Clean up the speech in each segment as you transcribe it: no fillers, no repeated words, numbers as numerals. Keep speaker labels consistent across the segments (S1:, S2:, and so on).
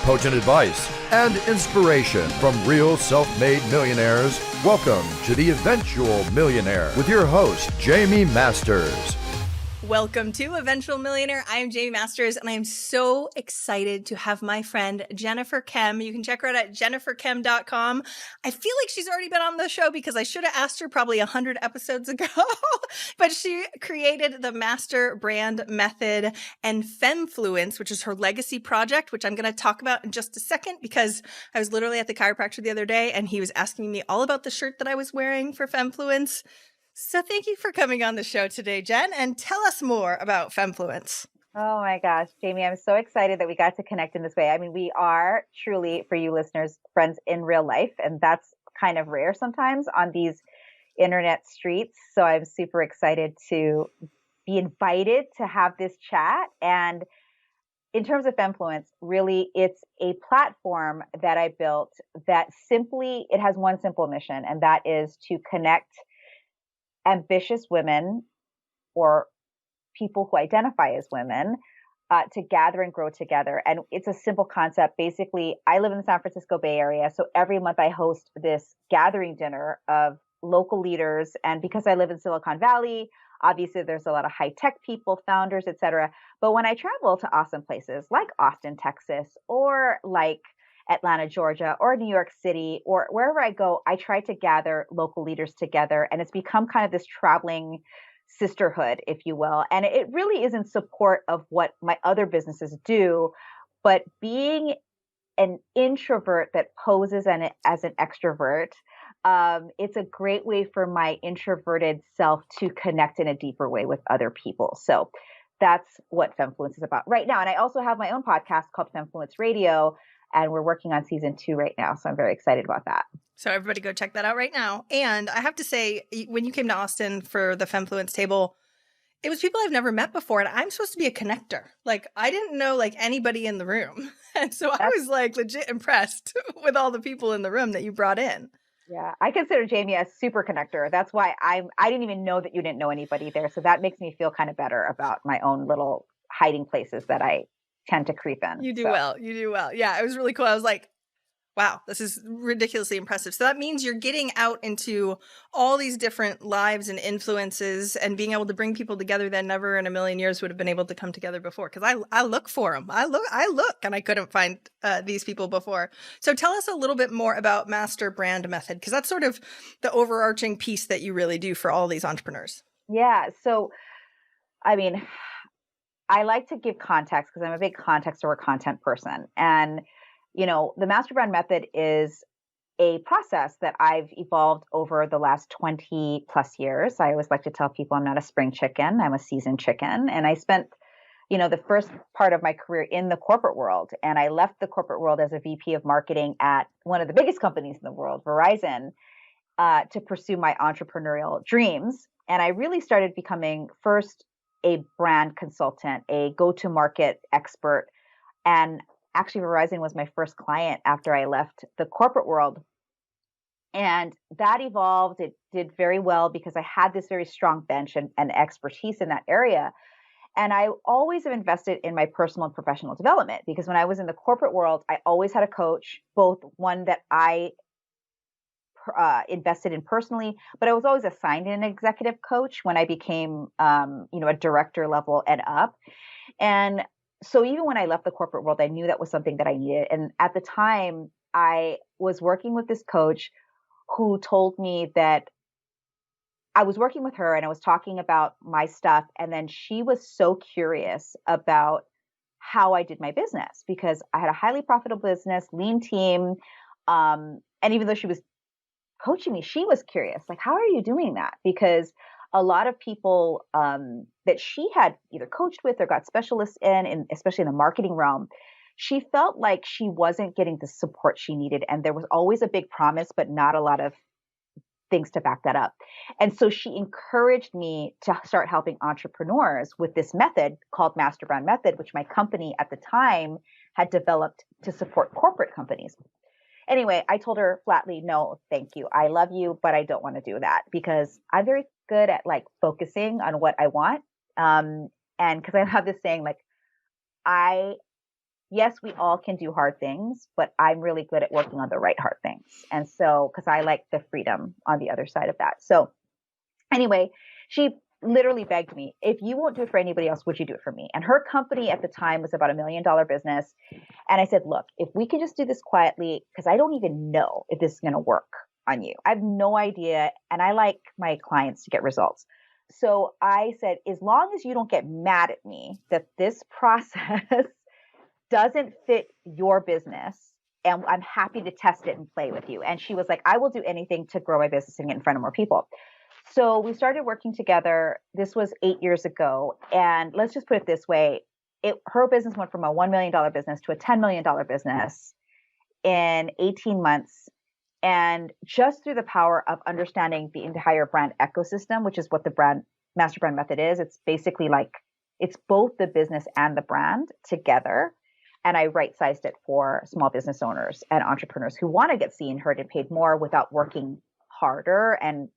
S1: potent advice, and inspiration from real self-made millionaires. Welcome to the Eventual Millionaire with your host, Jamie Masters.
S2: Welcome to Eventual Millionaire. I am Jamie Masters, and I am so excited to have my friend Jennifer Kem. You can check her out at jenniferkem.com. I feel like she's already been on the show because I should have asked her probably 100 episodes ago, but she created the Master Brand Method and Femmefluence, which is her legacy project, which I'm going to talk about in just a second because I was literally at the chiropractor the other day, and he was asking me all about the shirt that I was wearing for Femmefluence. So thank you for coming on the show today, Jen, and tell us more about Femmefluence.
S3: Oh my gosh, Jamie, I'm so excited that we got to connect in this way. I mean, we are truly, for you listeners, friends in real life, and that's kind of rare sometimes on these internet streets. So I'm super excited to be invited to have this chat. And in terms of Femmefluence, really, it's a platform that I built that it has one simple mission, and that is to connect ambitious women or people who identify as women to gather and grow together. And it's a simple concept. Basically, I live in the San Francisco Bay Area. So every month I host this gathering dinner of local leaders. And because I live in Silicon Valley, obviously there's a lot of high tech people, founders, et cetera. But when I travel to awesome places like Austin, Texas, or like Atlanta, Georgia, or New York City, or wherever I go, I try to gather local leaders together. And it's become kind of this traveling sisterhood, if you will. And it really is in support of what my other businesses do. But being an introvert that poses as an extrovert, it's a great way for my introverted self to connect in a deeper way with other people. So that's what Femmefluence is about right now. And I also have my own podcast called Femmefluence Radio, and we're working on season 2 right now. So I'm very excited about that.
S2: So everybody go check that out right now. And I have to say, when you came to Austin for the Femmefluence table, it was people I've never met before. And I'm supposed to be a connector. Like, I didn't know like anybody in the room. And so I was like legit impressed with all the people in the room that you brought in.
S3: Yeah, I consider Jamie a super connector. That's why I didn't even know that you didn't know anybody there. So that makes me feel kind of better about my own little hiding places that I tend to creep in.
S2: You do well. You do well. Yeah, it was really cool. I was like, wow, this is ridiculously impressive. So that means you're getting out into all these different lives and influences and being able to bring people together that never in a million years would have been able to come together before. Because I look for them. I look, and I couldn't find these people before. So tell us a little bit more about Master Brand Method, because that's sort of the overarching piece that you really do for all these entrepreneurs.
S3: Yeah. So, I mean, I like to give context because I'm a big context or content person. And the Master Brand Method is a process that I've evolved over the last 20 plus years. I always like to tell people I'm not a spring chicken, I'm a seasoned chicken. And I spent, the first part of my career in the corporate world. And I left the corporate world as a VP of marketing at one of the biggest companies in the world, Verizon, to pursue my entrepreneurial dreams. And I really started becoming first a brand consultant, a go-to-market expert. And actually, Verizon was my first client after I left the corporate world. And that evolved. It did very well because I had this very strong bench and expertise in that area. And I always have invested in my personal and professional development because when I was in the corporate world, I always had a coach, both one that I invested in personally, but I was always assigned an executive coach when I became, a director level and up. And so even when I left the corporate world, I knew that was something that I needed. And at the time, I was working with this coach who told me that I was working with her and I was talking about my stuff. And then she was so curious about how I did my business because I had a highly profitable business, lean team. And even though she was coaching me, she was curious, like, how are you doing that? Because a lot of people that she had either coached with or got specialists in, especially in the marketing realm, she felt like she wasn't getting the support she needed. And there was always a big promise, but not a lot of things to back that up. And so she encouraged me to start helping entrepreneurs with this method called Master Brand Method, which my company at the time had developed to support corporate companies. Anyway, I told her flatly, no, thank you. I love you, but I don't want to do that because I'm very good at like focusing on what I want. And because I have this saying, like, I yes, we all can do hard things, but I'm really good at working on the right hard things. And so, because I like the freedom on the other side of that. So anyway, she literally begged me, if you won't do it for anybody else, would you do it for me? And her company at the time was about $1 million business. And I said, look, if we can just do this quietly, because I don't even know if this is going to work on you. I have no idea. And I like my clients to get results. So I said, as long as you don't get mad at me that this process doesn't fit your business, and I'm happy to test it and play with you. And she was like, I will do anything to grow my business and get in front of more people. So we started working together. This was 8 years ago. And let's just put it this way. Her business went from a $1 million business to a $10 million business in 18 months. And just through the power of understanding the entire brand ecosystem, which is what the master brand method is, it's basically like, it's both the business and the brand together. And I right-sized it for small business owners and entrepreneurs who want to get seen, heard, and paid more without working harder and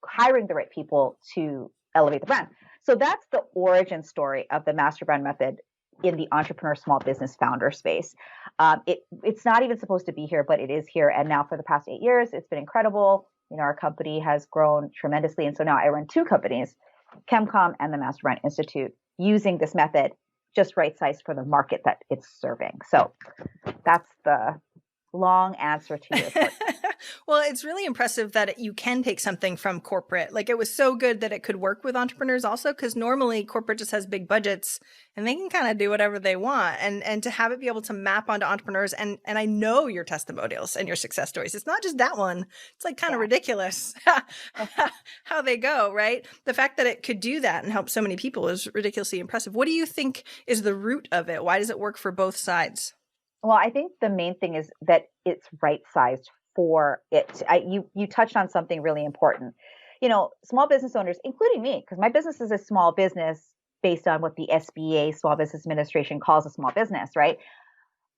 S3: hiring the right people to elevate the brand. So that's the origin story of the master brand method in the entrepreneur small business founder space. It's not even supposed to be here, but it is here. And now for the past 8 years, it's been incredible. You know, our company has grown tremendously. And so now I run 2 companies, ChemCom and the Master Brand Institute, using this method just right sized for the market that it's serving. So that's the long answer to your question.
S2: Well, it's really impressive that you can take something from corporate. Like, it was so good that it could work with entrepreneurs also, because normally corporate just has big budgets and they can kind of do whatever they want. And to have it be able to map onto entrepreneurs, and I know your testimonials and your success stories. It's not just that one. It's like kind of ridiculous how they go, right? The fact that it could do that and help so many people is ridiculously impressive. What do you think is the root of it? Why does it work for both sides?
S3: Well, I think the main thing is that it's right sized for it. You touched on something really important. You know, small business owners, including me, because my business is a small business based on what the SBA, Small Business Administration, calls a small business, right?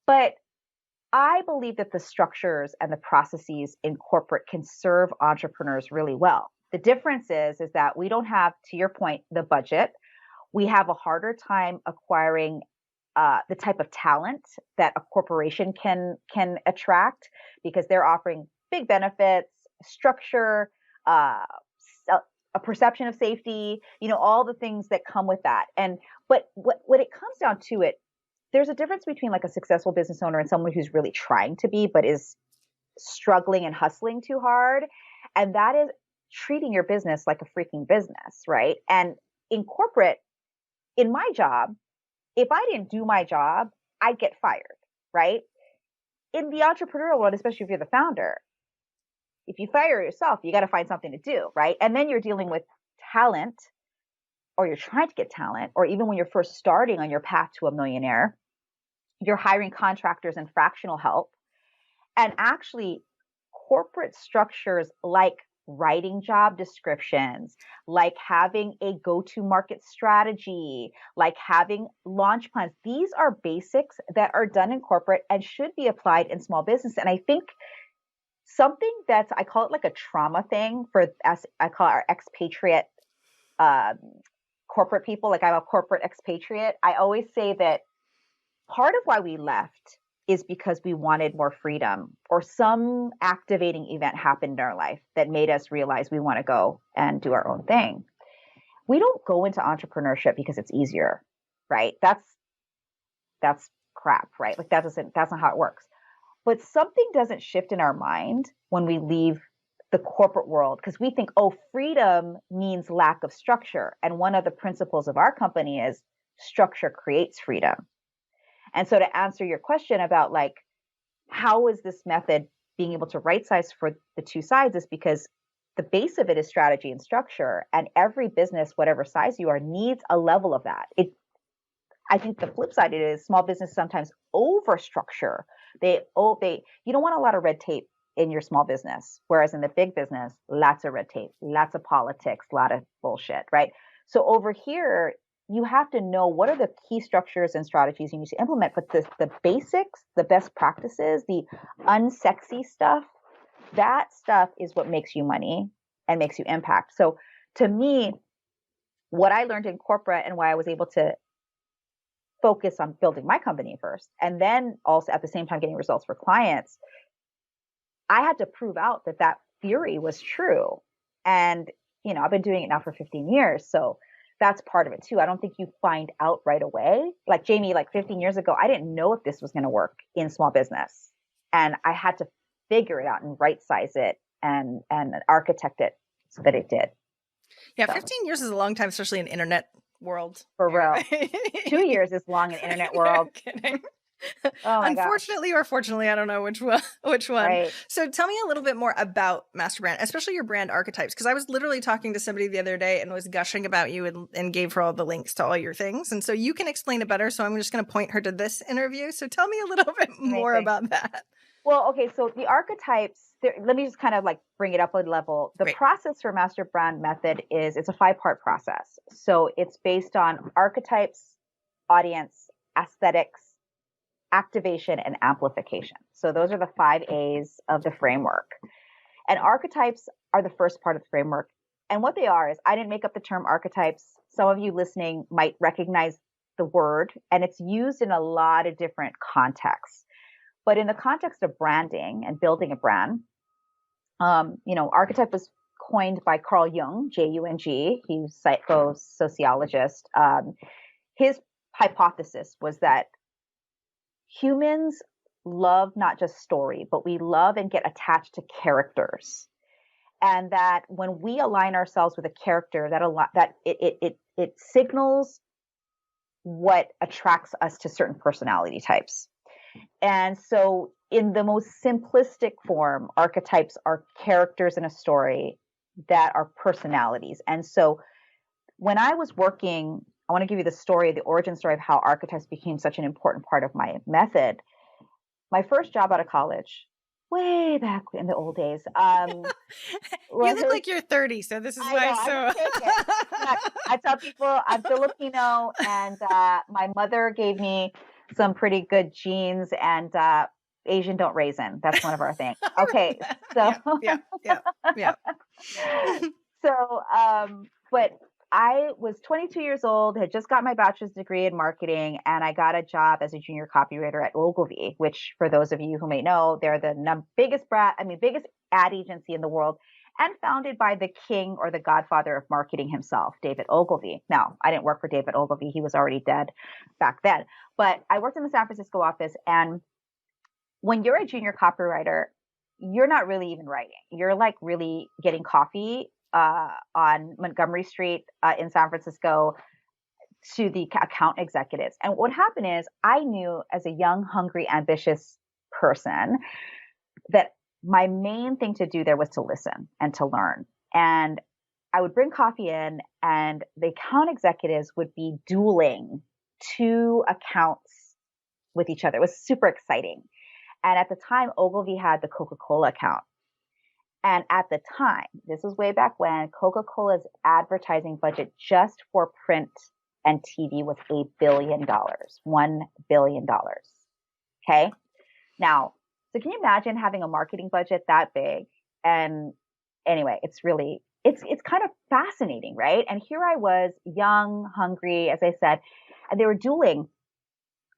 S3: But I believe that the structures and the processes in corporate can serve entrepreneurs really well. The difference is that we don't have, to your point, the budget. We have a harder time acquiring the type of talent that a corporation can attract, because they're offering big benefits, structure, a perception of safety, you know, all the things that come with that. But when it comes down to it, there's a difference between like a successful business owner and someone who's really trying to be, but is struggling and hustling too hard. And that is treating your business like a freaking business, right? And in corporate, in my job, if I didn't do my job, I'd get fired, right? In the entrepreneurial world, especially if you're the founder, if you fire yourself, you got to find something to do, right? And then you're dealing with talent, or you're trying to get talent, or even when you're first starting on your path to a millionaire, you're hiring contractors and fractional help. And actually, corporate structures like writing job descriptions, like having a go-to-market strategy, like having launch plans. These are basics that are done in corporate and should be applied in small business. And I think something that's, I call it like a trauma thing for us, I call our expatriate corporate people. Like, I'm a corporate expatriate. I always say that part of why we left is because we wanted more freedom, or some activating event happened in our life that made us realize we want to go and do our own thing. We don't go into entrepreneurship because it's easier, right? That's crap, right? Like, that's not how it works. But something doesn't shift in our mind when we leave the corporate world, because we think, oh, freedom means lack of structure. And one of the principles of our company is structure creates freedom. And so to answer your question about like, how is this method being able to right size for the two sides, is because the base of it is strategy and structure. And every business, whatever size you are, needs a level of that. I think the flip side of it is small business sometimes over structure. You don't want a lot of red tape in your small business. Whereas in the big business, lots of red tape, lots of politics, a lot of bullshit, right? So over here, you have to know what are the key structures and strategies you need to implement, but the basics, the best practices, the unsexy stuff, that stuff is what makes you money and makes you impact. So to me, what I learned in corporate and why I was able to focus on building my company first. And then also at the same time getting results for clients, I had to prove out that that theory was true. And, you know, I've been doing it now for 15 years. So that's part of it too. I don't think you find out right away. Like Jamie, like 15 years ago, I didn't know if this was going to work in small business. And I had to figure it out and right size it and architect it so that it did.
S2: Yeah,
S3: So,
S2: 15 years is a long time, especially in internet world.
S3: for real. 2 years is long in internet world.
S2: No kidding.
S3: Oh my
S2: Unfortunately or fortunately, I don't know which one.
S3: Right.
S2: So tell me a little bit more about Master Brand, especially your brand archetypes, because I was literally talking to somebody the other day and was gushing about you and gave her all the links to all your things. And so you can explain it better. So I'm just going to point her to this interview. So tell me a little bit more about that.
S3: Well, okay. So the archetypes, let me just kind of like bring it up a level. The
S2: Great.
S3: process for Master Brand Method it's a 5-part process. So it's based on archetypes, audience, aesthetics, activation, and amplification. So those are the 5 A's of the framework. And archetypes are the first part of the framework. And what they are is, I didn't make up the term archetypes. Some of you listening might recognize the word, and it's used in a lot of different contexts. But in the context of branding and building a brand, you know, archetype was coined by Carl Jung, Jung. He's a psychosociologist. His hypothesis was that humans love not just story, but we love and get attached to characters. And that when we align ourselves with a character, that it signals what attracts us to certain personality types. And so in the most simplistic form, archetypes are characters in a story that are personalities. And so when I was working, I want to give you the origin story of how archetypes became such an important part of my method. My first job out of college, way back in the old days.
S2: You look like you're 30, so this is why.
S3: I tell people I'm Filipino, and my mother gave me some pretty good genes, and Asian don't raisin. That's one of our things. Okay, so
S2: yeah.
S3: So, but I was 22 years old, had just got my bachelor's degree in marketing, and I got a job as a junior copywriter at Ogilvy, which, for those of you who may know, they're the biggest ad agency in the world, and founded by the king or the godfather of marketing himself, David Ogilvy. Now, I didn't work for David Ogilvy. He was already dead back then. But I worked in the San Francisco office, and when you're a junior copywriter, you're not really even writing. You're like really getting coffee on Montgomery Street in San Francisco to the account executives. And what happened is, I knew as a young, hungry, ambitious person that my main thing to do there was to listen and to learn. And I would bring coffee in, and the account executives would be dueling 2 accounts with each other. It was super exciting. And at the time, Ogilvy had the Coca-Cola account. And at the time, this was way back when, Coca-Cola's advertising budget just for print and TV was $1 billion, $1 billion. Okay. Now, so can you imagine having a marketing budget that big? And anyway, it's kind of fascinating, right? And here I was, young, hungry, as I said, and they were dueling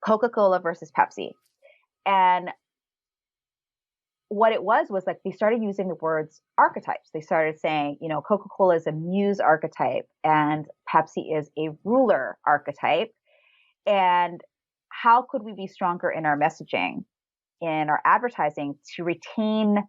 S3: Coca-Cola versus Pepsi. And what it was like, they started using the words archetypes. They started saying, you know, Coca-Cola is a muse archetype and Pepsi is a ruler archetype. And how could we be stronger in our messaging, in our advertising, to retain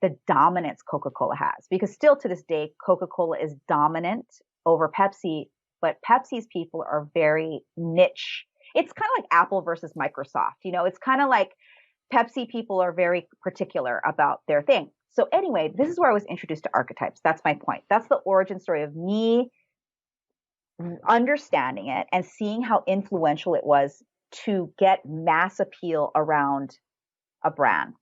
S3: the dominance Coca-Cola has? Because still to this day, Coca-Cola is dominant over Pepsi, but Pepsi's people are very niche. It's kind of like Apple versus Microsoft. You know, it's kind of like Pepsi people are very particular about their thing. So anyway, this is where I was introduced to archetypes. That's my point. That's the origin story of me understanding it and seeing how influential it was to get mass appeal around a brand.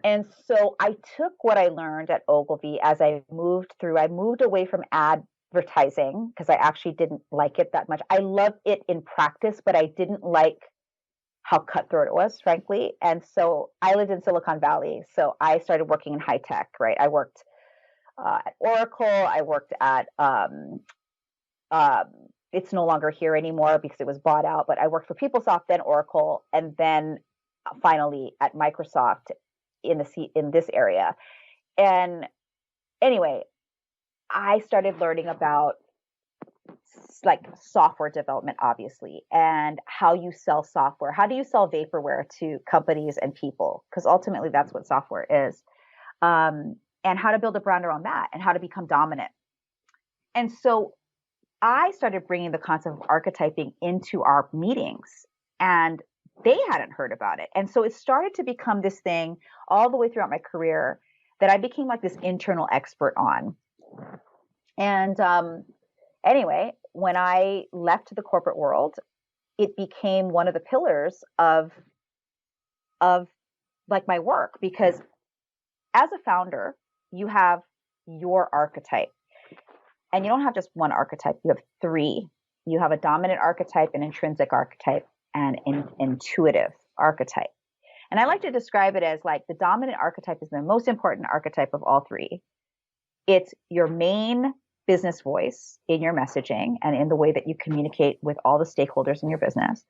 S3: And so I took what I learned at Ogilvy as I moved through. I moved away from advertising because I actually didn't like it that much. I loved it in practice, but I didn't like how cutthroat it was, frankly. And so I lived in Silicon Valley. So I started working in high tech, right? I worked at Oracle. I worked at it's no longer here anymore because it was bought out. But I worked for PeopleSoft, then Oracle, and then finally at Microsoft in this area. And anyway, I started learning about like software development, obviously, and how you sell software. How do you sell vaporware to companies and people? Because ultimately that's what software is. And how to build a brand around that and how to become dominant. And so I started bringing the concept of archetyping into our meetings, and they hadn't heard about it. And so it started to become this thing all the way throughout my career that I became like this internal expert on. And anyway, when I left the corporate world, it became one of the pillars of like my work, because as a founder, you have your archetype. And you don't have just one archetype, you have three. You have a dominant archetype, an intrinsic archetype, and an intuitive archetype. And I like to describe it as like the dominant archetype is the most important archetype of all three. It's your main business voice in your messaging and in the way that you communicate with all the stakeholders in your business.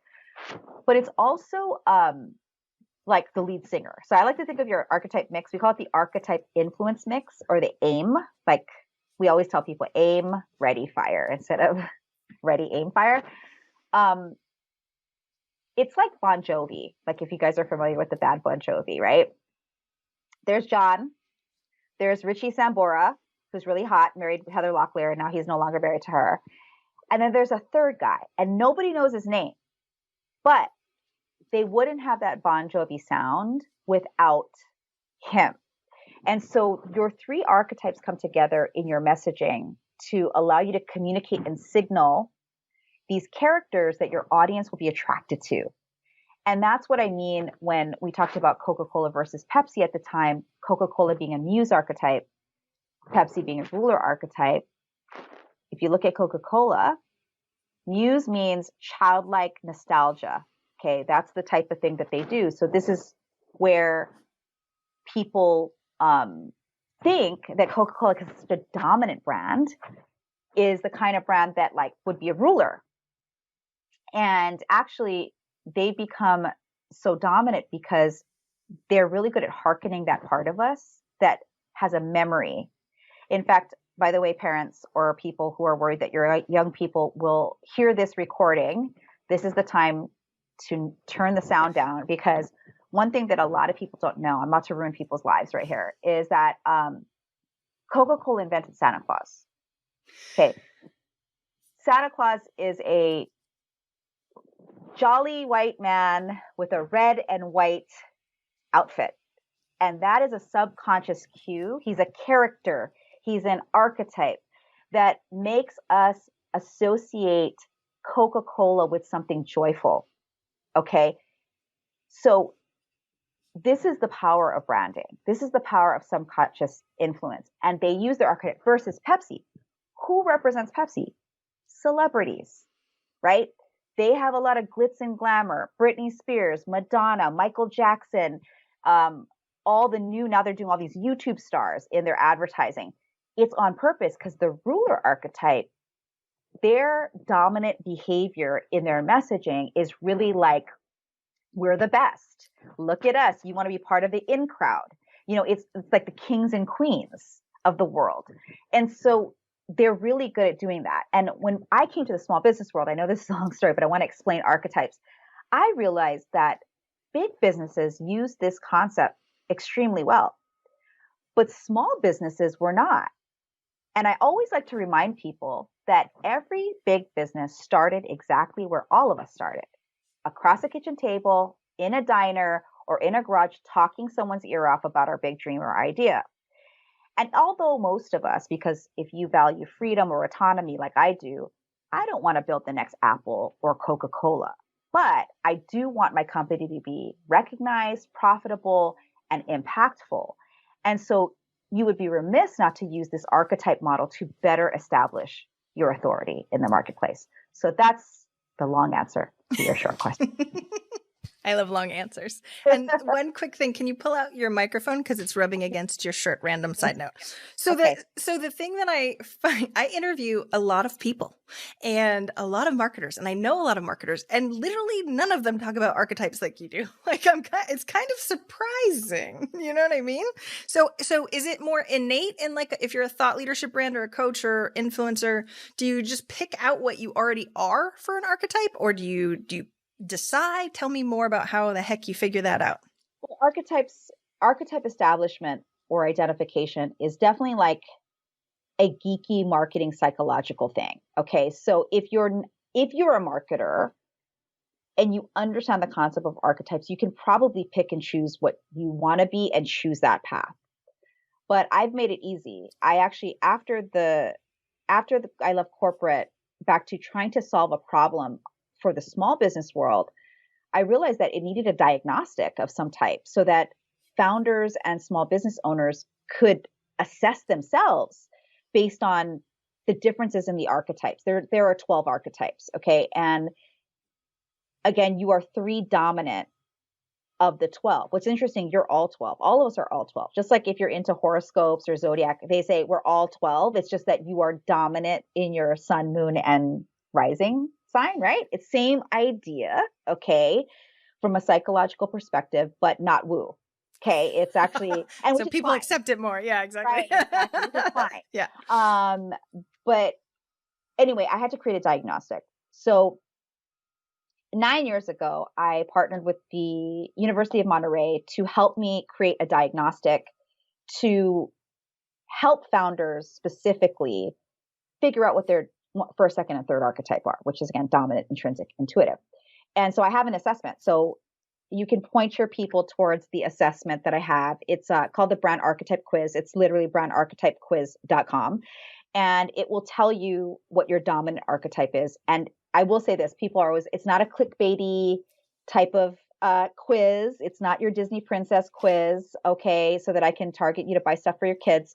S3: But it's also like the lead singer. So I like to think of your archetype mix. We call it the archetype influence mix, or the AIM. Like we always tell people aim, ready, fire instead of ready, aim, fire. It's like Bon Jovi. Like if you guys are familiar with the band Bon Jovi, right? There's John. There's Richie Sambora, who's really hot, married to Heather Locklear, and now he's no longer married to her. And then there's a third guy, and nobody knows his name. But they wouldn't have that Bon Jovi sound without him. And so your three archetypes come together in your messaging to allow you to communicate and signal these characters that your audience will be attracted to. And that's what I mean when we talked about Coca-Cola versus Pepsi at the time, Coca-Cola being a muse archetype, Pepsi being a ruler archetype. If you look at Coca-Cola, muse means childlike nostalgia. Okay, that's the type of thing that they do. So this is where people think that Coca-Cola, because it's such a dominant brand, is the kind of brand that like would be a ruler. And actually, they become so dominant because they're really good at hearkening that part of us that has a memory. In fact, by the way, parents or people who are worried that your young people will hear this recording, this is the time to turn the sound down, because one thing that a lot of people don't know, I'm about to ruin people's lives right here, is that Coca-Cola invented Santa Claus. Okay. Santa Claus is a jolly white man with a red and white outfit. And that is a subconscious cue. He's a character. He's an archetype that makes us associate Coca-Cola with something joyful. Okay. So this is the power of branding. This is the power of subconscious influence. And they use their archetype versus Pepsi. Who represents Pepsi? Celebrities, right? They have a lot of glitz and glamour. Britney Spears, Madonna, Michael Jackson, all the new, now they're doing all these YouTube stars in their advertising. It's on purpose because the ruler archetype, their dominant behavior in their messaging is really like, we're the best. Look at us. You want to be part of the in crowd. You know, it's like the kings and queens of the world. And so they're really good at doing that. And when I came to the small business world, I know this is a long story, but I want to explain archetypes. I realized that big businesses use this concept extremely well, but small businesses were not. And I always like to remind people that every big business started exactly where all of us started, across a kitchen table, in a diner, or in a garage, talking someone's ear off about our big dream or idea. And although most of us, because if you value freedom or autonomy like I do, I don't want to build the next Apple or Coca-Cola, but I do want my company to be recognized, profitable, and impactful. And so you would be remiss not to use this archetype model to better establish your authority in the marketplace. So that's the long answer to your short question.
S2: I love long answers. And one quick thing, can you pull out your microphone because it's rubbing against your shirt? Random side note. So
S3: Okay.
S2: the thing that I find, I interview a lot of people and a lot of marketers, and I know a lot of marketers, and literally none of them talk about archetypes like you do. Like it's kind of surprising. You know what I mean? So is it more innate in, like, if you're a thought leadership brand or a coach or influencer, do you just pick out what you already are for an archetype, or do you decide? Tell me more about how the heck you figure that out.
S3: Well, archetype establishment or identification is definitely like a geeky marketing psychological thing. Okay. So if you're a marketer and you understand the concept of archetypes, you can probably pick and choose what you want to be and choose that path. But I've made it easy. I actually, after the I left corporate, back to trying to solve a problem for the small business world, I realized that it needed a diagnostic of some type so that founders and small business owners could assess themselves based on the differences in the archetypes. There are 12 archetypes, okay? And again, you are 3 dominant of the 12. What's interesting, you're all 12. All of us are all 12. Just like if you're into horoscopes or zodiac, they say we're all 12. It's just that you are dominant in your sun, moon, and rising sign, right? It's same idea, okay, from a psychological perspective, but not woo. Okay, it's actually, and
S2: so people accept it more. Yeah, exactly.
S3: Right, exactly. Which is fine.
S2: Yeah.
S3: But anyway, I had to create a diagnostic. So 9 years ago, I partnered with the University of Monterey to help me create a diagnostic to help founders specifically figure out what their first, second, and third archetype are, which is, again, dominant, intrinsic, intuitive. And so I have an assessment. So you can point your people towards the assessment that I have. It's called the Brand Archetype Quiz. It's literally brandarchetypequiz.com. And it will tell you what your dominant archetype is. And I will say this, people are always, it's not a clickbaity type of quiz. It's not your Disney princess quiz, okay, so that I can target you to buy stuff for your kids.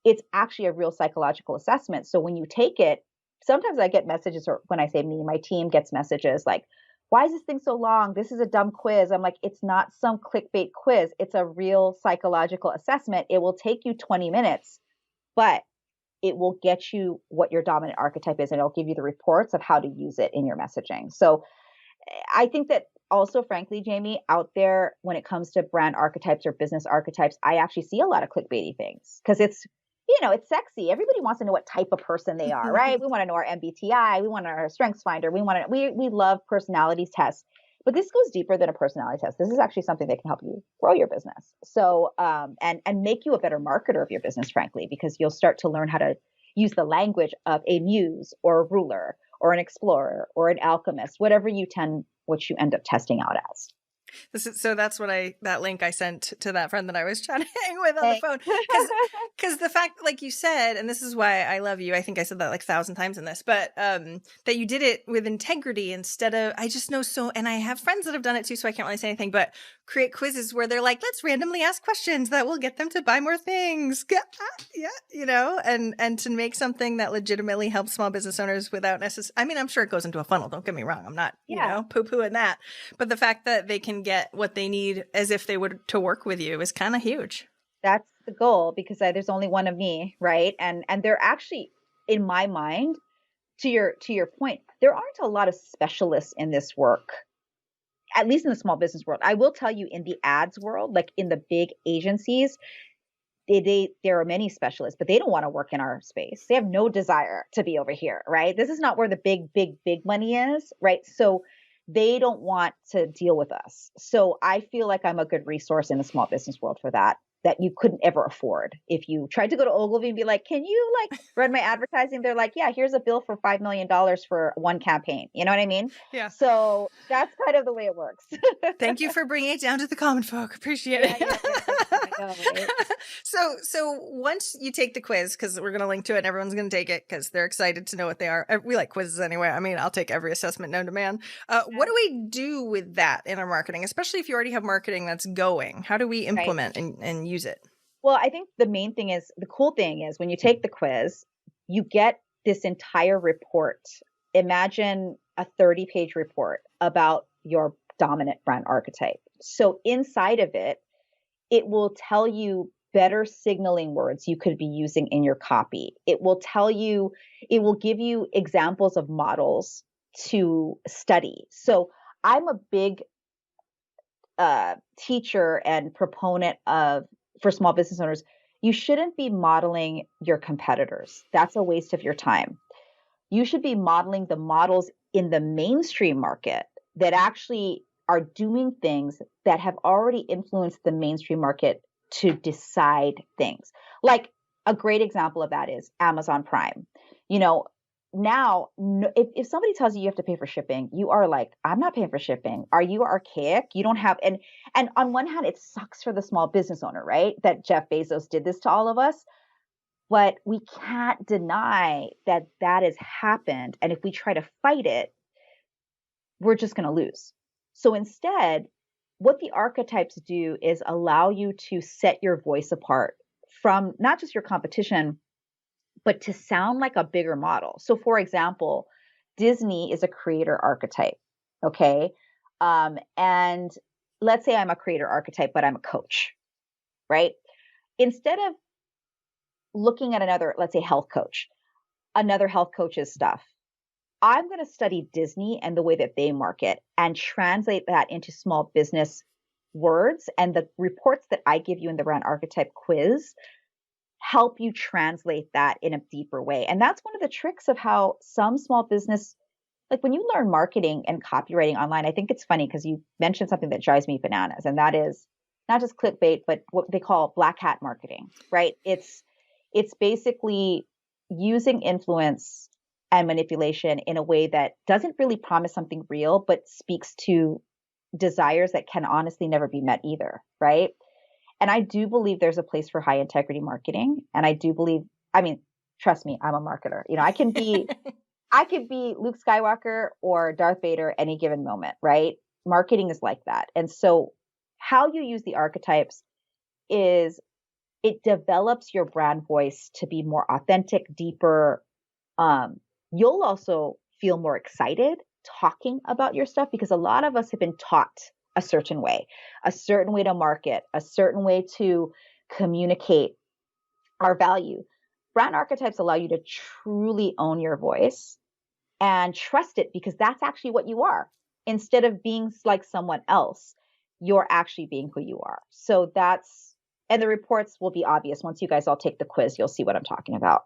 S3: It's actually a real psychological assessment. So when you take it, sometimes I get messages, or when I say me, my team gets messages like, why is this thing so long? This is a dumb quiz. I'm like, it's not some clickbait quiz. It's a real psychological assessment. It will take you 20 minutes, but it will get you what your dominant archetype is, and it'll give you the reports of how to use it in your messaging. So I think that also, frankly, Jamie, out there, when it comes to brand archetypes or business archetypes, I actually see a lot of clickbaity things because it's, it's sexy. Everybody wants to know what type of person they are, right? We want to know our MBTI. We want our strengths finder. We love personality tests, but this goes deeper than a personality test. This is actually something that can help you grow your business. So, and make you a better marketer of your business, frankly, because you'll start to learn how to use the language of a muse or a ruler or an explorer or an alchemist, whatever you end up testing out as.
S2: That's what that link I sent to that friend that I was chatting with on the phone. Because the fact, like you said, and this is why I love you, I think I said that like 1,000 times in this, but that you did it with integrity instead of, I just know and I have friends that have done it too, so I can't really say anything, but create quizzes where they're like, let's randomly ask questions that will get them to buy more things. Yeah, and to make something that legitimately helps small business owners without I mean, I'm sure it goes into a funnel. Don't get me wrong. I'm not, poo-pooing that. But the fact that they can get what they need as if they were to work with you is kind of huge.
S3: That's the goal, because there's only one of me, right? And they're actually, in my mind, to your point, there aren't a lot of specialists in this work, at least in the small business world. I will tell you, in the ads world, like in the big agencies, there are many specialists, but they don't want to work in our space. They have no desire to be over here, right? This is not where the big money is, right? So they don't want to deal with us. So I feel like I'm a good resource in the small business world for that you couldn't ever afford. If you tried to go to Ogilvy and be like, can you run my advertising? They're like, yeah, here's a bill for $5 million for one campaign. You know what I mean?
S2: Yeah.
S3: So that's kind of the way it works.
S2: Thank you for bringing it down to the common folk. Appreciate it.
S3: Yeah. Right?
S2: So once you take the quiz, because we're going to link to it and everyone's going to take it because they're excited to know what they are. We like quizzes anyway. I mean, I'll take every assessment known to man. What do we do with that in our marketing, especially if you already have marketing that's going? How do we implement and use it?
S3: Well, I think the cool thing is when you take the quiz, you get this entire report. Imagine a 30-page report about your dominant brand archetype. So inside of it, it will tell you better signaling words you could be using in your copy. It will give you examples of models to study. So I'm a big teacher and proponent of, for small business owners, you shouldn't be modeling your competitors. That's a waste of your time. You should be modeling the models in the mainstream market that actually are doing things that have already influenced the mainstream market to decide things. Like a great example of that is Amazon Prime. You know, now if somebody tells you have to pay for shipping, you are like, I'm not paying for shipping. Are you archaic? You don't have, and on one hand, it sucks for the small business owner, right? That Jeff Bezos did this to all of us. But we can't deny that that has happened. And if we try to fight it, we're just going to lose. So instead, what the archetypes do is allow you to set your voice apart from not just your competition, but to sound like a bigger model. So for example, Disney is a creator archetype. Okay. And let's say I'm a creator archetype, but I'm a coach, right? Instead of looking at another, let's say another health coach's stuff, I'm going to study Disney and the way that they market and translate that into small business words. And the reports that I give you in the brand archetype quiz help you translate that in a deeper way. And that's one of the tricks of how some small business, like when you learn marketing and copywriting online, I think it's funny because you mentioned something that drives me bananas, and that is not just clickbait, but what they call black hat marketing, right? It's basically using influence and manipulation in a way that doesn't really promise something real, but speaks to desires that can honestly never be met either, right? And I do believe there's a place for high integrity marketing. And I do believe, I mean, trust me, I'm a marketer. You know, I could be Luke Skywalker or Darth Vader any given moment, right? Marketing is like that. And so how you use the archetypes is it develops your brand voice to be more authentic, deeper. You'll also feel more excited talking about your stuff because a lot of us have been taught a certain way to market, a certain way to communicate our value. Brand archetypes allow you to truly own your voice and trust it because that's actually what you are. Instead of being like someone else, you're actually being who you are. So and the reports will be obvious. Once you guys all take the quiz, you'll see what I'm talking about.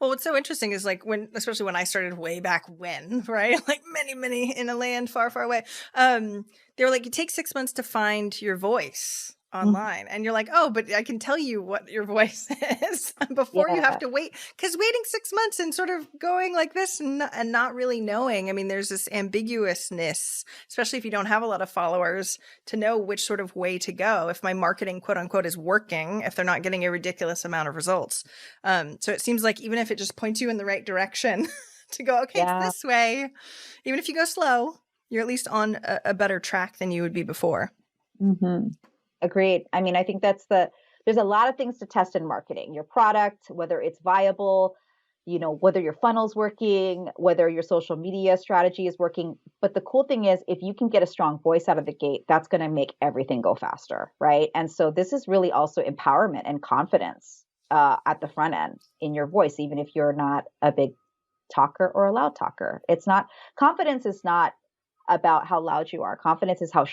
S2: Well, what's so interesting is like especially when I started way back when, right? Like many in a land far, far away. They were like, you take 6 months to find your voice online. And you're like, oh, but I can tell you what your voice is before you have to wait. Because waiting 6 months and sort of going like this and not really knowing. I mean, there's this ambiguousness, especially if you don't have a lot of followers, to know which sort of way to go. If my marketing, quote unquote, is working, if they're not getting a ridiculous amount of results. So it seems like even if it just points you in the right direction to go, okay, it's this way. Even if you go slow, you're at least on a better track than you would be before.
S3: Mm-hmm. Agreed. I mean, I think there's a lot of things to test in marketing. Your product, whether it's viable, you know, whether your funnel's working, whether your social media strategy is working. But the cool thing is if you can get a strong voice out of the gate, that's going to make everything go faster, right? And so this is really also empowerment and confidence at the front end in your voice, even if you're not a big talker or a loud talker. Confidence is not about how loud you are. Confidence is how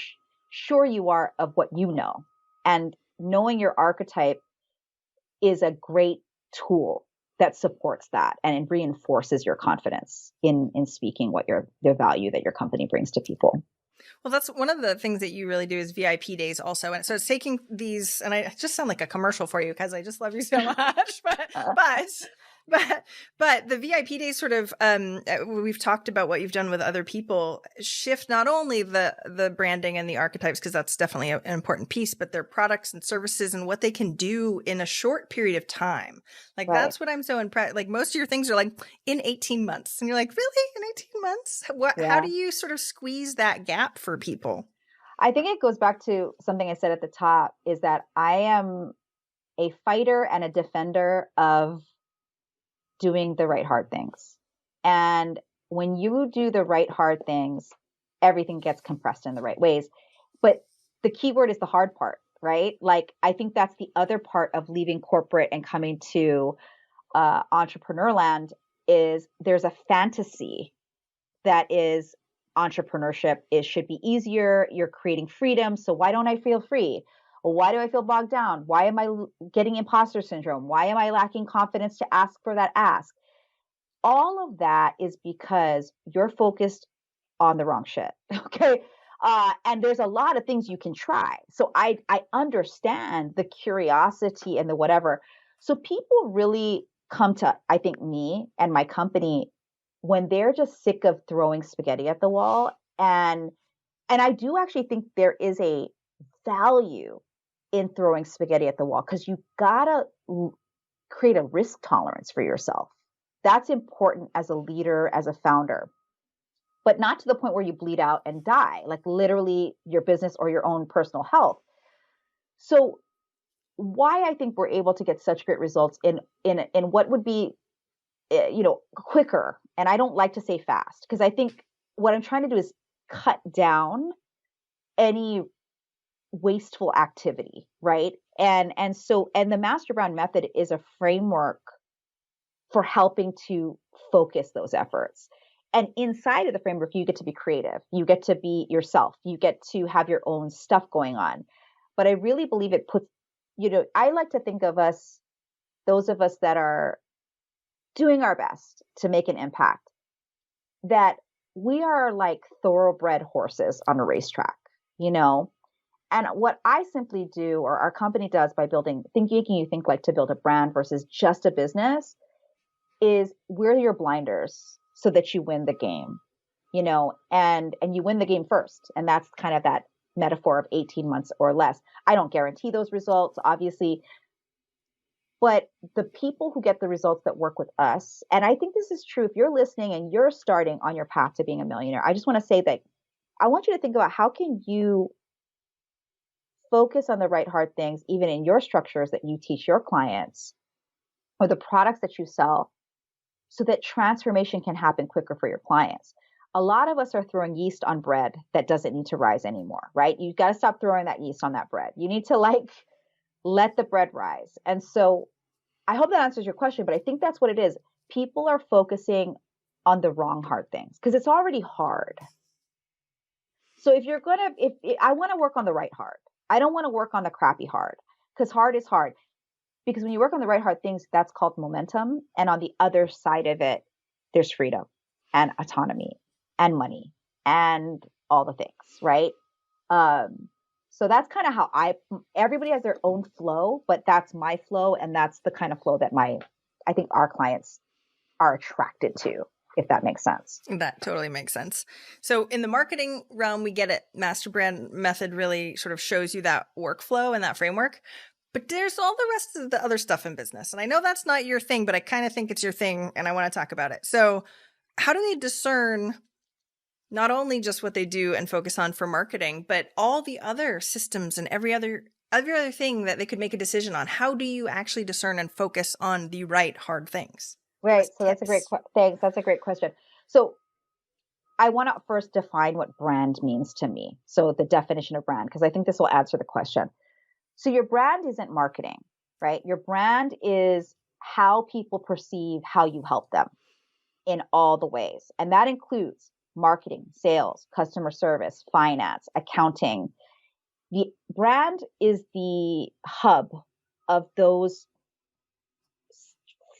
S3: sure you are of what you know. And knowing your archetype is a great tool that supports that and it reinforces your confidence in speaking what the value that your company brings to people.
S2: Well, that's one of the things that you really do is VIP days also. And so it's taking these, and I just sound like a commercial for you because I just love you so much, but the VIP days sort of, we've talked about what you've done with other people, shift not only the branding and the archetypes, because that's definitely an important piece, but their products and services and what they can do in a short period of time. Like, right. That's what I'm so impressed. Like most of your things are like in 18 months. And you're like, really? In 18 months? How do you sort of squeeze that gap for people?
S3: I think it goes back to something I said at the top, is that I am a fighter and a defender of doing the right hard things. And when you do the right hard things, everything gets compressed in the right ways. But the key word is the hard part, right? Like, I think that's the other part of leaving corporate and coming to entrepreneur land is there's a fantasy that is entrepreneurship should be easier. You're creating freedom. So why don't I feel free? Why do I feel bogged down? Why am I getting imposter syndrome? Why am I lacking confidence to ask for that ask? All of that is because you're focused on the wrong shit. Okay. And there's a lot of things you can try. So I understand the curiosity and the whatever. So people really come to, I think, me and my company when they're just sick of throwing spaghetti at the wall. And I do actually think there is a value in throwing spaghetti at the wall because you gotta create a risk tolerance for yourself. That's important as a leader, as a founder, but not to the point where you bleed out and die, like literally your business or your own personal health. So why I think we're able to get such great results in what would be, quicker. And I don't like to say fast because I think what I'm trying to do is cut down any wasteful activity, right? And the Master Brand Method is a framework for helping to focus those efforts. And inside of the framework, you get to be creative. You get to be yourself. You get to have your own stuff going on. But I really believe it puts, I like to think of us, those of us that are doing our best to make an impact, that we are like thoroughbred horses on a racetrack, And what I simply do, or our company does by making you think like to build a brand versus just a business, is we're your blinders so that you win the game, and you win the game first. And that's kind of that metaphor of 18 months or less. I don't guarantee those results, obviously, but the people who get the results that work with us, and I think this is true if you're listening and you're starting on your path to being a millionaire, I just want to say that I want you to think about how can you focus on the right hard things, even in your structures that you teach your clients or the products that you sell, so that transformation can happen quicker for your clients. A lot of us are throwing yeast on bread that doesn't need to rise anymore, right? You've got to stop throwing that yeast on that bread. You need to let the bread rise. And so I hope that answers your question, but I think that's what it is. People are focusing on the wrong hard things because it's already hard. So if I want to work on the right hard, I don't want to work on the crappy hard because hard is hard. Because when you work on the right hard things, that's called momentum. And on the other side of it, there's freedom and autonomy and money and all the things, right? So that's kind of how everybody has their own flow, but that's my flow. And that's the kind of flow that I think our clients are attracted to, if that makes sense.
S2: That totally makes sense. So in the marketing realm, we get it. Master Brand Method really sort of shows you that workflow and that framework. But there's all the rest of the other stuff in business. And I know that's not your thing, but I kind of think it's your thing and I want to talk about it. So how do they discern not only just what they do and focus on for marketing, but all the other systems and every other thing that they could make a decision on? How do you actually discern and focus on the right hard things?
S3: Right. So that's a great thanks. That's a great question. So I want to first define what brand means to me. So the definition of brand, because I think this will answer the question. So your brand isn't marketing, right? Your brand is how people perceive how you help them in all the ways. And that includes marketing, sales, customer service, finance, accounting. The brand is the hub of those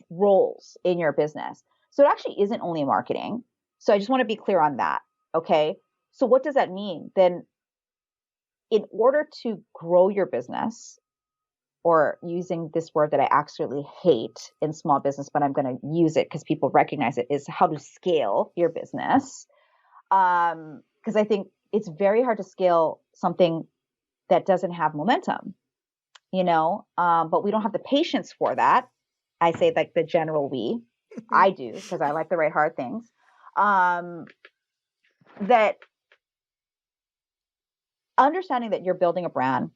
S3: roles in your business. So it actually isn't only marketing. So I just want to be clear on that. Okay. So what does that mean? Then in order to grow your business, or using this word that I absolutely hate in small business, but I'm going to use it because people recognize it, is how to scale your business. Because I think it's very hard to scale something that doesn't have momentum, but we don't have the patience for that. I say like the general we, I do, because I like the right hard things. That understanding that you're building a brand,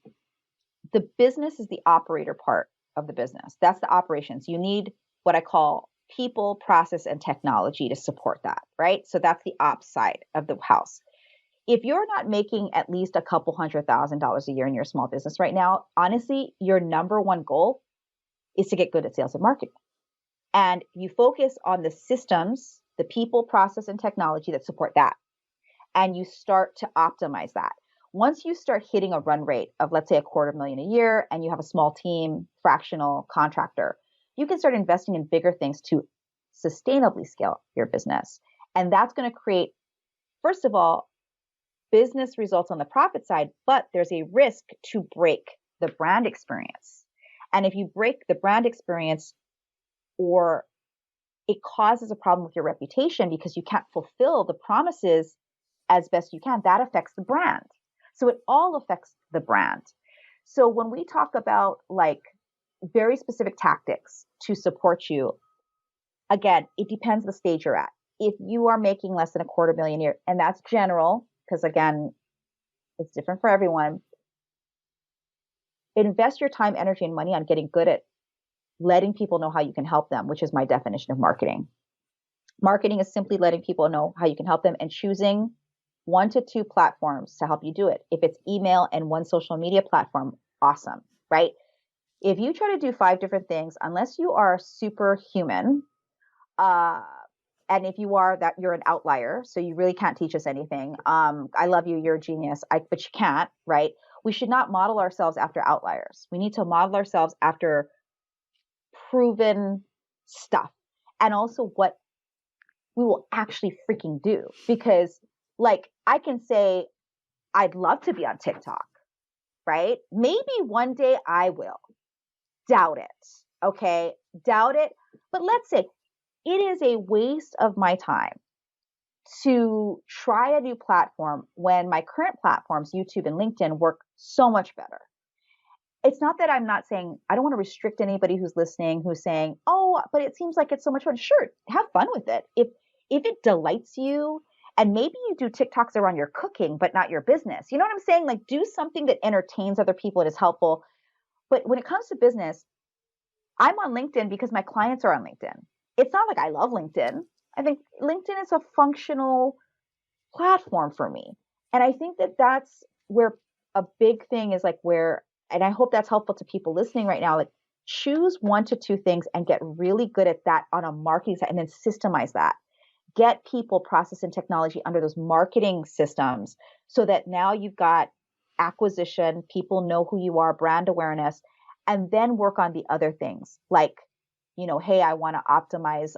S3: the business is the operator part of the business. That's the operations. You need what I call people, process, and technology to support that, right? So that's the ops side of the house. if you're not making at least a couple $100,000 a year in your small business right now, honestly, your number one goal is to get good at sales and marketing. And you focus on the systems, the people, process, and technology that support that. And you start to optimize that. Once you start hitting a run rate of, let's say, $250,000 a year, and you have a small team, fractional contractor, you can start investing in bigger things to sustainably scale your business. And that's going to create, first of all, business results on the profit side, but there's a risk to break the brand experience. And if you break the brand experience, or it causes a problem with your reputation because you can't fulfill the promises as best you can, that affects the brand. So it all affects the brand. So when we talk about like very specific tactics to support you, again, it depends the stage you're at. If you are making less than $250,000 a year, and that's general, because again, it's different for everyone, invest your time, energy, and money on getting good at letting people know how you can help them, which is my definition of marketing. Marketing is simply letting people know how you can help them and choosing 1 to 2 platforms to help you do it. If it's email and 1 social media platform, awesome, right? If you try to do 5 different things, unless you are superhuman, and if you are, that you're an outlier, so you really can't teach us anything. I love you, you're a genius, but you can't, right? We should not model ourselves after outliers. We need to model ourselves after proven stuff, and also what we will actually freaking do. Because like, I can say, I'd love to be on TikTok, right? Maybe one day I will. Doubt it. Okay. Doubt it. But let's say it is a waste of my time to try a new platform when my current platforms, YouTube and LinkedIn, work so much better. It's not that I'm not saying, I don't want to restrict anybody who's listening, who's saying, oh, but it seems like it's so much fun. Sure, have fun with it. If it delights you, and maybe you do TikToks around your cooking, but not your business. You know what I'm saying? Like, do something that entertains other people and is helpful. But when it comes to business, I'm on LinkedIn because my clients are on LinkedIn. It's not like I love LinkedIn. I think LinkedIn is a functional platform for me. And I think that that's where a big thing is, like, where, and I hope that's helpful to people listening right now, like, choose 1 to 2 things and get really good at that on a marketing side, and then systemize that. Get people, process, and technology under those marketing systems so that now you've got acquisition, people know who you are, brand awareness, and then work on the other things. Like, you know, hey, I want to optimize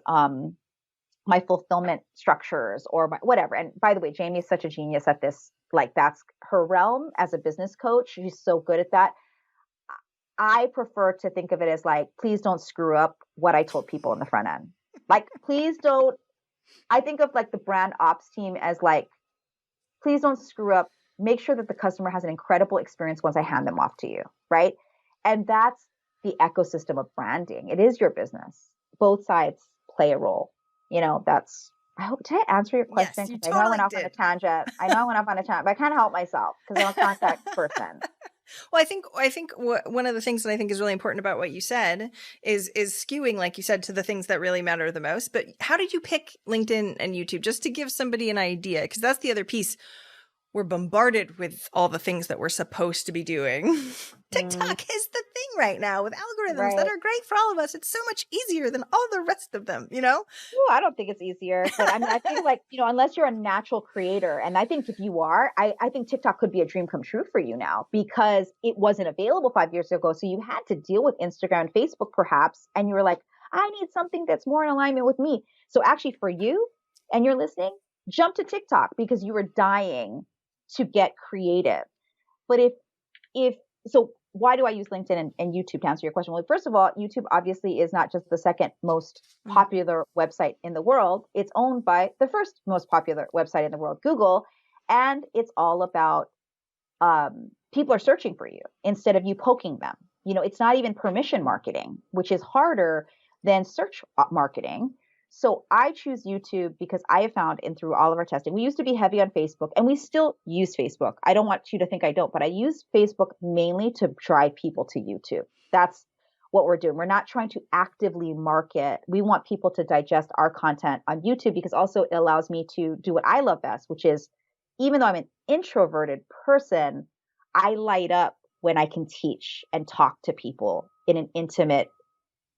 S3: my fulfillment structures or my whatever. And by the way, Jamie is such a genius at this. Like, that's her realm as a business coach. She's so good at that. I prefer to think of it as like, please don't screw up what I told people in the front end. Like, please don't. I think of like the brand ops team as like, please don't screw up. Make sure that the customer has an incredible experience once I hand them off to you, right? And that's the ecosystem of branding. It is your business. Both sides play a role. You know, that's, I hope, did I answer your question?
S2: Yes, you
S3: I know I
S2: totally
S3: went off
S2: did.
S3: on a tangent. But I can't help myself because I'm a contact person.
S2: Well, I think one of the things that I think is really important about what you said is skewing, like you said, to the things that really matter the most. But how did you pick LinkedIn and YouTube? Just to give somebody an idea, because that's the other piece. We're bombarded with all the things that we're supposed to be doing. TikTok is the thing right now with algorithms that are great for all of us. It's so much easier than all the rest of them, you know?
S3: Well, I don't think it's easier, but I mean, I think like, you know, unless you're a natural creator, and I think if you are, I think TikTok could be a dream come true for you now because it wasn't available 5 years ago. So you had to deal with Instagram and Facebook perhaps, and you were like, I need something that's more in alignment with me. So actually for you, and you're listening, jump to TikTok because you were dying to get creative. But so why do I use LinkedIn and YouTube to answer your question? Well, first of all, YouTube obviously is not just the second most popular website in the world. It's owned by the first most popular website in the world, Google. And it's all about people are searching for you instead of you poking them. You know, it's not even permission marketing, which is harder than search marketing. So I choose YouTube because I have found, and through all of our testing, we used to be heavy on Facebook and we still use Facebook. I don't want you to think I don't, but I use Facebook mainly to drive people to YouTube. That's what we're doing. We're not trying to actively market. We want people to digest our content on YouTube because also it allows me to do what I love best, which is even though I'm an introverted person, I light up when I can teach and talk to people in an intimate,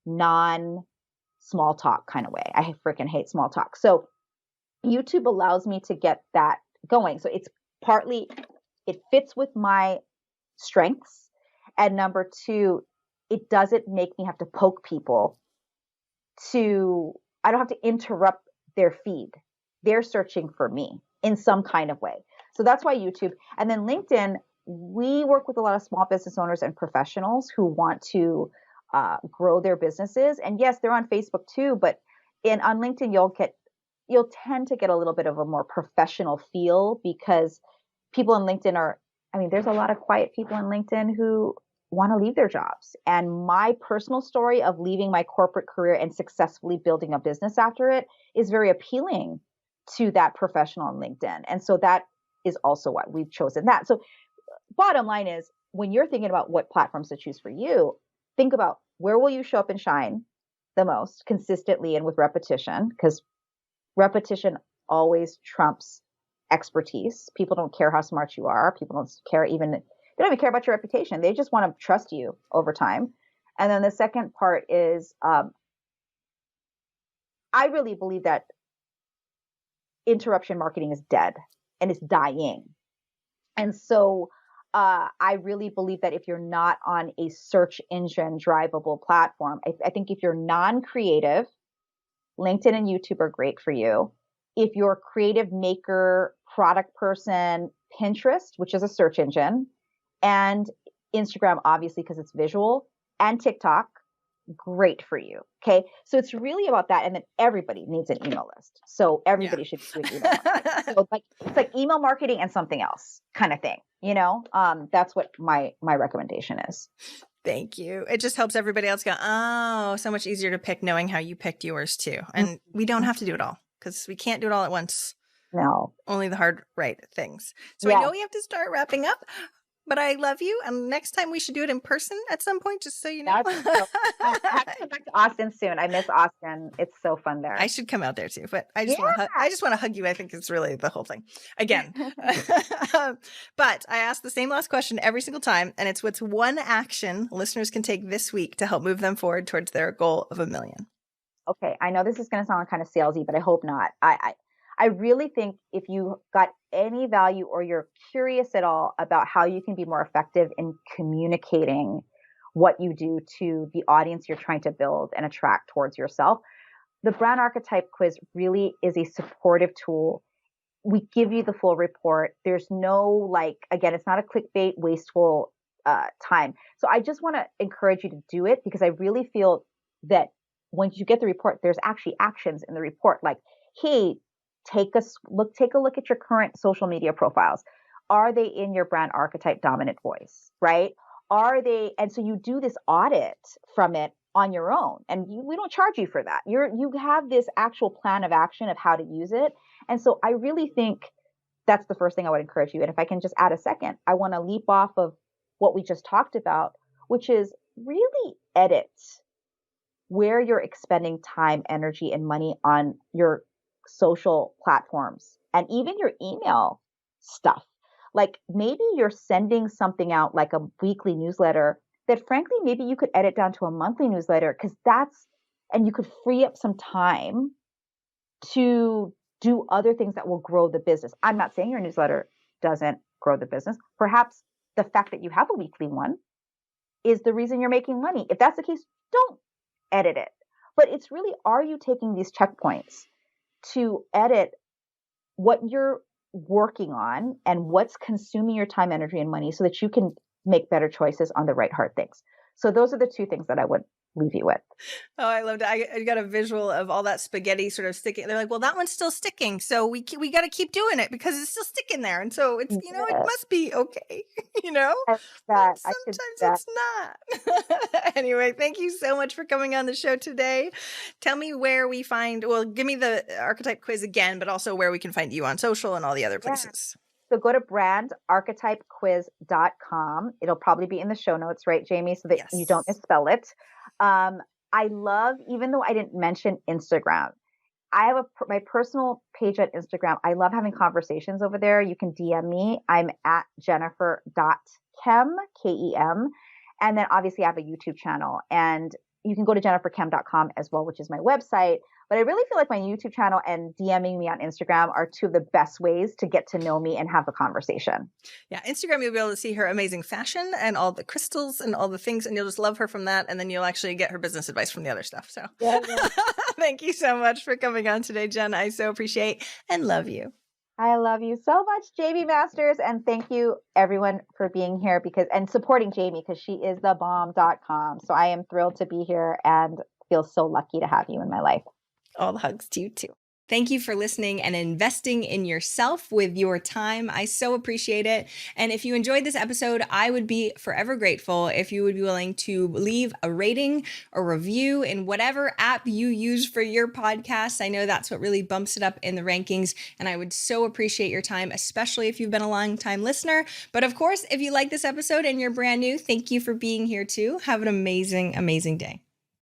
S3: non small talk kind of way. I freaking hate small talk. So YouTube allows me to get that going. So it's partly, it fits with my strengths. And number two, it doesn't make me have to poke people I don't have to interrupt their feed. They're searching for me in some kind of way. So that's why YouTube. And then LinkedIn, we work with a lot of small business owners and professionals who want to grow their businesses. And yes, they're on Facebook too, but on LinkedIn, you'll tend to get a little bit of a more professional feel because people on LinkedIn there's a lot of quiet people on LinkedIn who want to leave their jobs. And my personal story of leaving my corporate career and successfully building a business after it is very appealing to that professional on LinkedIn. And so that is also why we've chosen that. So bottom line is, when you're thinking about what platforms to choose for you, think about where will you show up and shine the most consistently and with repetition, because repetition always trumps expertise. People don't care how smart you are. They don't even care about your reputation. They just want to trust you over time. And then the second part is, I really believe that interruption marketing is dead and it's dying. And so I really believe that if you're not on a search engine drivable platform, I think if you're non-creative, LinkedIn and YouTube are great for you. If you're a creative maker, product person, Pinterest, which is a search engine, and Instagram, obviously, because it's visual, and TikTok, great for you. Okay. So it's really about that. And then everybody needs an email list. So everybody should do an email marketing. So it's like email marketing and something else kind of thing. That's what my recommendation is.
S2: Thank you. It just helps everybody else go, oh, so much easier to pick knowing how you picked yours too. And we don't have to do it all because we can't do it all at once.
S3: No.
S2: Only the hard, right things. So
S3: Yeah.
S2: I know we have to start wrapping up, but I love you. And next time we should do it in person at some point, just so you know.
S3: I have to come back to Austin soon. I miss Austin. It's so fun there.
S2: I should come out there too, but I just want to hug you. I think it's really the whole thing. Again. But I ask the same last question every single time, and it's what's one action listeners can take this week to help move them forward towards their goal of $1 million?
S3: Okay. I know this is going to sound kind of salesy, but I hope not. I really think if you got any value or you're curious at all about how you can be more effective in communicating what you do to the audience you're trying to build and attract towards yourself, the brand archetype quiz really is a supportive tool. We give you the full report. There's no again, it's not a clickbait, wasteful time. So I just want to encourage you to do it because I really feel that once you get the report, there's actually actions in the report. Like, hey, take a look at your current social media profiles. Are they in your brand archetype dominant voice, right? And so you do this audit from it on your own, and we don't charge you for that. You have this actual plan of action of how to use it. And so I really think that's the first thing I would encourage you. And if I can just add a second, I want to leap off of what we just talked about, which is really edit where you're expending time, energy, and money on your social platforms and even your email stuff. Like maybe you're sending something out like a weekly newsletter that frankly, maybe you could edit down to a monthly newsletter and you could free up some time to do other things that will grow the business. I'm not saying your newsletter doesn't grow the business. Perhaps the fact that you have a weekly one is the reason you're making money. If that's the case, don't edit it. But it's really, are you taking these checkpoints to edit what you're working on and what's consuming your time, energy, and money so that you can make better choices on the right hard things? So those are the two things that I would leave you with.
S2: Oh, I loved it. I got a visual of all that spaghetti sort of sticking. They're like, well, that one's still sticking. So we got to keep doing it because it's still sticking there. And so it's, it must be okay. But sometimes it's not. Anyway, thank you so much for coming on the show today. Tell me where we give me the archetype quiz again, but also where we can find you on social and all the other places.
S3: So go to brandarchetypequiz.com. It'll probably be in the show notes, right, Jamie? So that you don't misspell it. I love, even though I didn't mention Instagram, I have my personal page on Instagram. I love having conversations over there. You can DM me. I'm at jennifer.kem, Kem. And then obviously I have a YouTube channel, and you can go to jenniferkem.com as well, which is my website. But I really feel like my YouTube channel and DMing me on Instagram are two of the best ways to get to know me and have a conversation.
S2: Yeah, Instagram, you'll be able to see her amazing fashion and all the crystals and all the things, and you'll just love her from that. And then you'll actually get her business advice from the other stuff. So
S3: Yeah.
S2: thank you so much for coming on today, Jen. I so appreciate and love you.
S3: I love you so much, Jamie Masters. And thank you everyone for being here and supporting Jamie, because she is the bomb.com. So I am thrilled to be here and feel so lucky to have you in my life.
S2: All the hugs to you too. Thank you for listening and investing in yourself with your time. I so appreciate it. And if you enjoyed this episode, I would be forever grateful if you would be willing to leave a rating or review in whatever app you use for your podcast. I know that's what really bumps it up in the rankings. And I would so appreciate your time, especially if you've been a long time listener. But of course, if you like this episode and you're brand new, thank you for being here too. Have an amazing, amazing day.